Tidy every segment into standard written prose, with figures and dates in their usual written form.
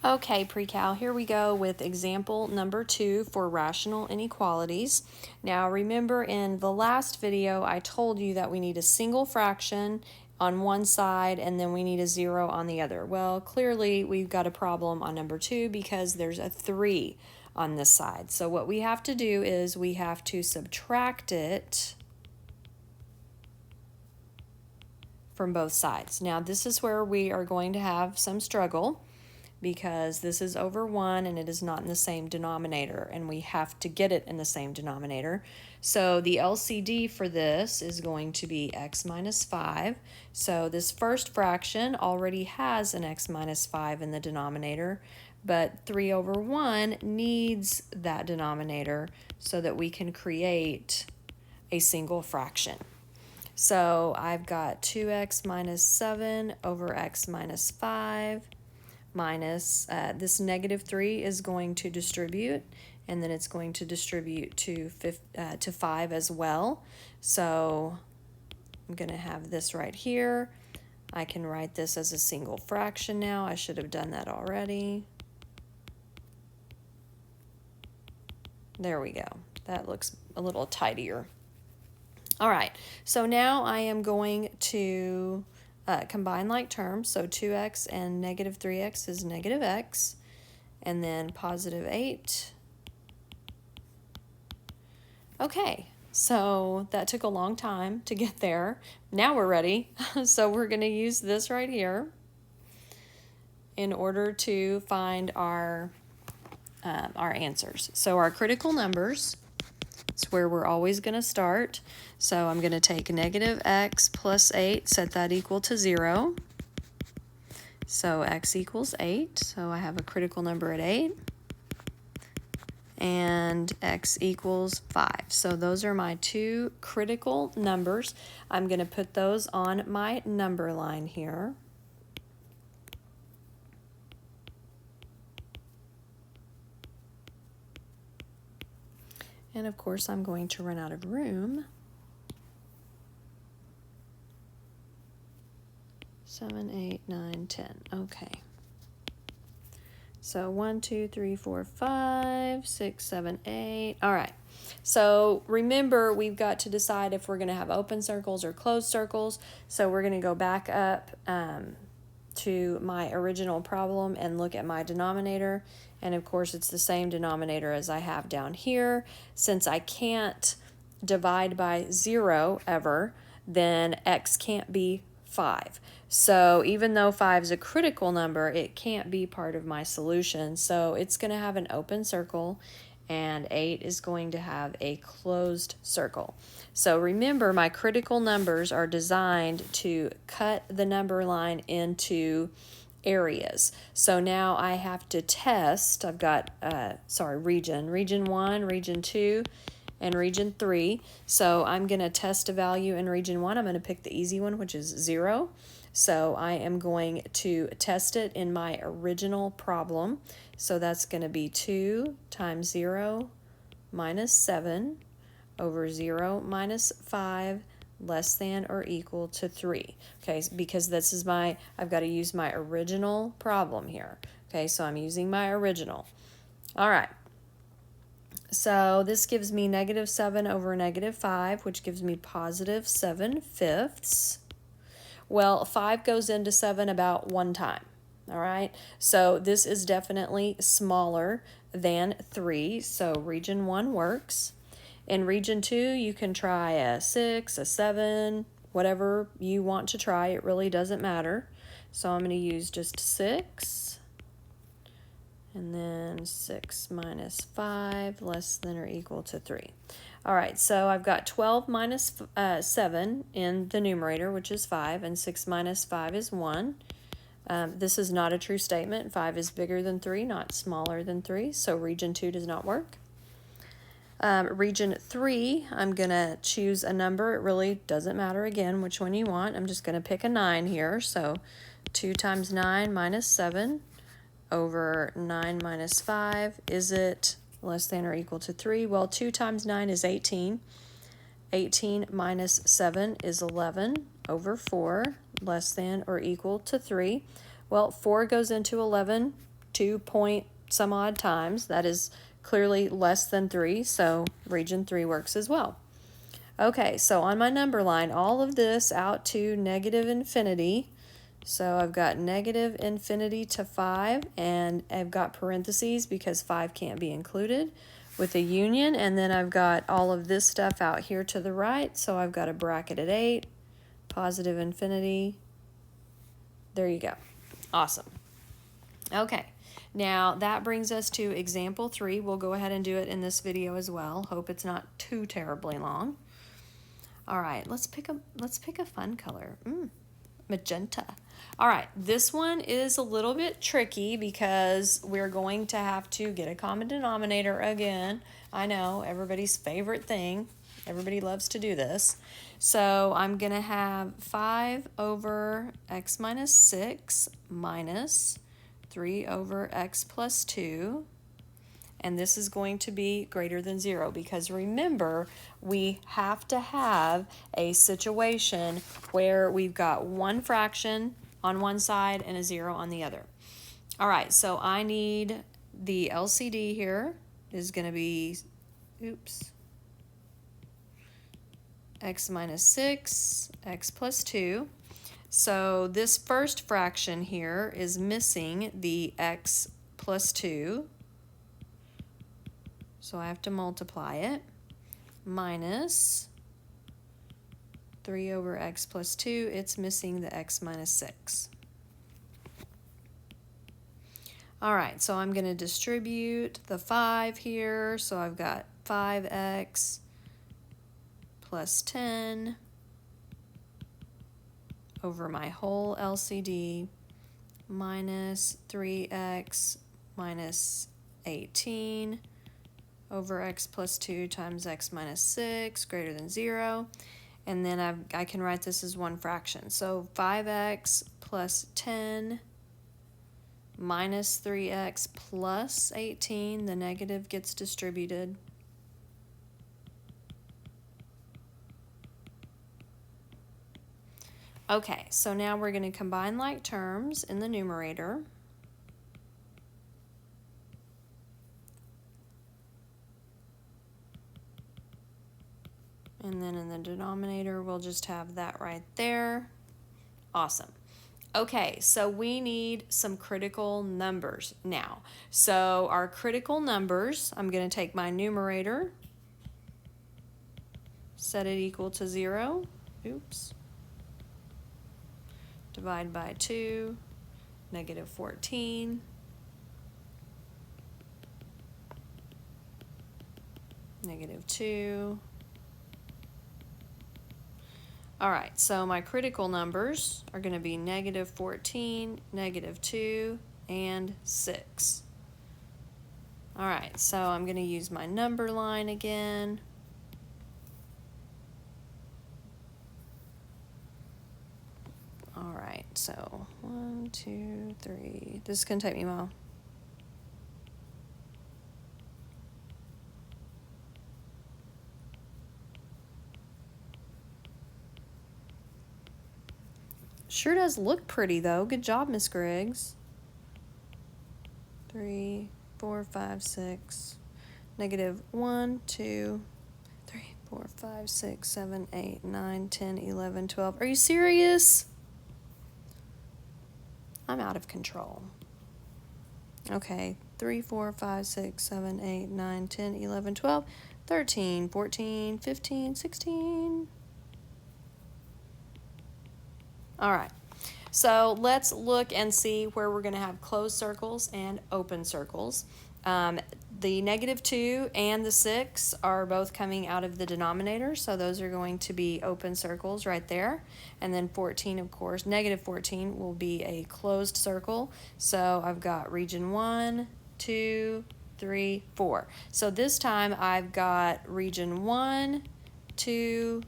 Okay, pre-cal, here we go with example number 2 for rational inequalities. Now remember, in the last video I told you that we need a single fraction on one side and then we need a 0 on the other. Well, clearly we've got a problem on number 2 because there's a 3 on this side. So what we have to do is we have to subtract it from both sides. Now this is where we are going to have some struggle, because this is over 1 and it is not in the same denominator, and we have to get it in the same denominator. So the LCD for this is going to be x minus 5. So this first fraction already has an x minus 5 in the denominator, but 3 over 1 needs that denominator so that we can create a single fraction. So I've got 2x minus 7 over x minus 5 minus, this negative 3 is going to distribute, and then it's going to distribute to 5 as well. So I'm going to have this right here. I can write this as a single fraction now. I should have done that already. There we go. That looks a little tidier. All right, so now I am going to combine like terms. So 2x and negative 3x is negative x, and then positive 8. Okay, so that took a long time to get there. Now we're ready. So we're going to use this right here in order to find our answers. So our critical numbers, it's where we're always going to start. So I'm going to take negative x plus 8, set that equal to 0. So x equals 8. So I have a critical number at 8. And x equals 5. So those are my two critical numbers. I'm going to put those on my number line here. And of course, I'm going to run out of room. 7, 8, 9, 10. Okay. So 1, 2, 3, 4, 5, 6, 7, 8. All right. So remember, we've got to decide if we're going to have open circles or closed circles. So we're going to go back up to my original problem and look at my denominator. And of course, it's the same denominator as I have down here. Since I can't divide by 0 ever, then x can't be 5. So even though 5 is a critical number, it can't be part of my solution. So it's going to have an open circle, and 8 is going to have a closed circle. So remember, my critical numbers are designed to cut the number line into areas. So now I have to test. I've got, region 1, region 2, and region 3. So I'm going to test a value in region 1. I'm going to pick the easy one, which is 0. So I am going to test it in my original problem. So that's going to be 2 times 0 minus 7 over 0 minus 5 less than or equal to 3. Okay, because this is I've got to use my original problem here. Okay, so I'm using my original. All right. So this gives me negative 7 over negative 5, which gives me positive 7/5. Well, 5 goes into 7 about 1 time. All right, so this is definitely smaller than 3, so region 1 works. In region 2, you can try a 6, a 7, whatever you want to try. It really doesn't matter. So I'm going to use just 6. And then 6 minus 5 less than or equal to 3. All right, so I've got 12 minus 7 in the numerator, which is 5, and 6 minus 5 is 1. This is not a true statement. 5 is bigger than 3, not smaller than 3, so region 2 does not work. Region 3, I'm going to choose a number. It really doesn't matter, again, which one you want. I'm just going to pick a 9 here, so 2 times 9 minus 7 over 9 minus 5. Is it less than or equal to 3? Well, 2 times 9 is 18. 18 minus 7 is 11 over 4, less than or equal to 3. Well, 4 goes into 11 2 point some odd times. That is clearly less than 3, so region 3 works as well. Okay, so on my number line, all of this out to negative infinity. So I've got negative infinity to 5, and I've got parentheses because 5 can't be included with a union, and then I've got all of this stuff out here to the right, so I've got a bracket at 8, positive infinity. There you go. Awesome. Okay, now that brings us to example 3. We'll go ahead and do it in this video as well. Hope it's not too terribly long. All right, let's pick a fun color. Magenta. All right, this one is a little bit tricky because we're going to have to get a common denominator again. I know, everybody's favorite thing. Everybody loves to do this. So I'm going to have 5 over x minus 6 minus 3 over x plus 2. And this is going to be greater than 0 because remember, we have to have a situation where we've got one fraction on one side and a 0 on the other. All right, so I need the LCD here is going to be, x minus 6, x plus 2. So this first fraction here is missing the x plus 2. So I have to multiply it, minus 3 over x plus 2, it's missing the x minus 6. All right, so I'm going to distribute the 5 here, so I've got 5x plus 10 over my whole LCD minus 3x minus 18 over x plus 2 times x minus 6 greater than 0. And then I can write this as one fraction. So 5x plus 10 minus 3x plus 18, the negative gets distributed. Okay, so now we're going to combine like terms in the numerator. And then in the denominator, we'll just have that right there. Awesome. Okay, so we need some critical numbers now. So our critical numbers, I'm going to take my numerator, set it equal to 0. Divide by 2, negative 14. Negative 2. All right, so my critical numbers are going to be negative 14, negative 2, and 6. All right, so I'm going to use my number line again. All right, so 1, 2, 3. This is going to take me a while. Sure does look pretty, though. Good job, Miss Griggs. 3, 4, 5, 6. Negative 1, 2, 3, 4, 5, 6, 7, 8, 9, 10, 11, 12. Are you serious? I'm out of control. Okay, 3, 4, 5, 6, 7, 8, 9, 10, 11, 12, 13, 14, 15, 16. All right, so let's look and see where we're going to have closed circles and open circles. The negative 2 and the 6 are both coming out of the denominator, so those are going to be open circles right there. And then 14, of course, negative 14 will be a closed circle. So I've got region 1, 2, 3, 4. So this time I've got region 1, 2,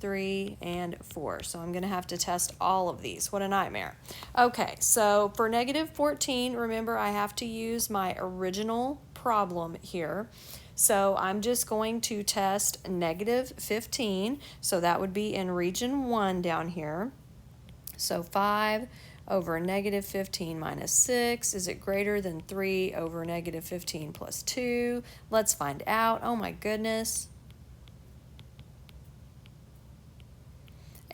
3, and 4. So I'm going to have to test all of these. What a nightmare. Okay, so for negative 14, remember I have to use my original problem here. So I'm just going to test negative 15. So that would be in region 1 down here. So 5 over negative 15 minus 6. Is it greater than 3 over negative 15 plus 2? Let's find out. Oh my goodness.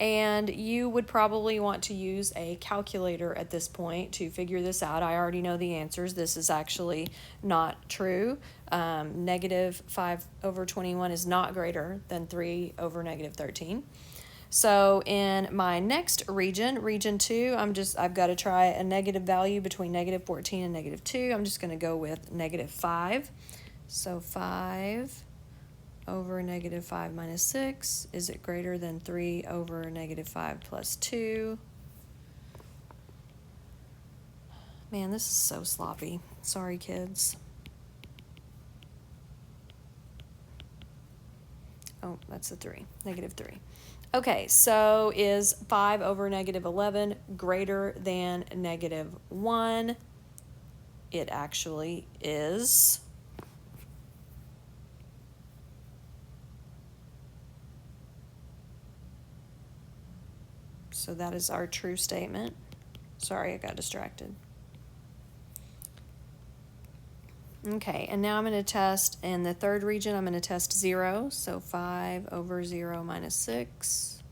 And you would probably want to use a calculator at this point to figure this out. I already know the answers. This is actually not true. Negative 5 over 21 is not greater than 3 over negative 13. So in my next region, region 2, I've got to try a negative value between negative 14 and negative 2. I'm just going to go with negative 5. So 5 over negative 5 minus 6. Is it greater than 3 over negative 5 plus 2? Man, this is so sloppy. Sorry, kids. Oh, that's a 3. Negative 3. Okay, so is 5 over negative 11 greater than negative 1? It actually is. So that is our true statement. Sorry, I got distracted. Okay, and now I'm going to test, in the third region, I'm going to test 0. So 5 over 0 minus 6.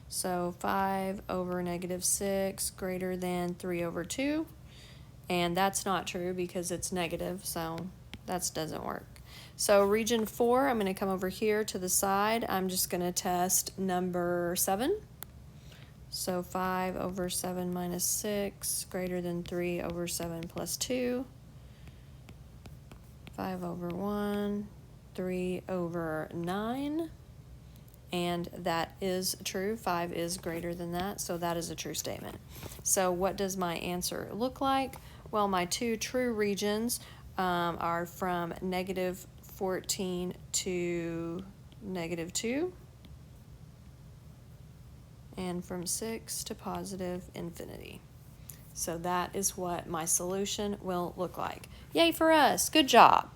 So 5 over negative 6 greater than 3 over 2. And that's not true because it's negative, so that doesn't work. So region 4, I'm going to come over here to the side. I'm just going to test number 7. So 5 over 7 minus 6 greater than 3 over 7 plus 2. 5 over 1, 3 over 9. And that is true. 5 is greater than that, so that is a true statement. So what does my answer look like? Well, my two true regions are from negative 14 to negative 2. And from 6 to positive infinity. So that is what my solution will look like. Yay for us. Good job.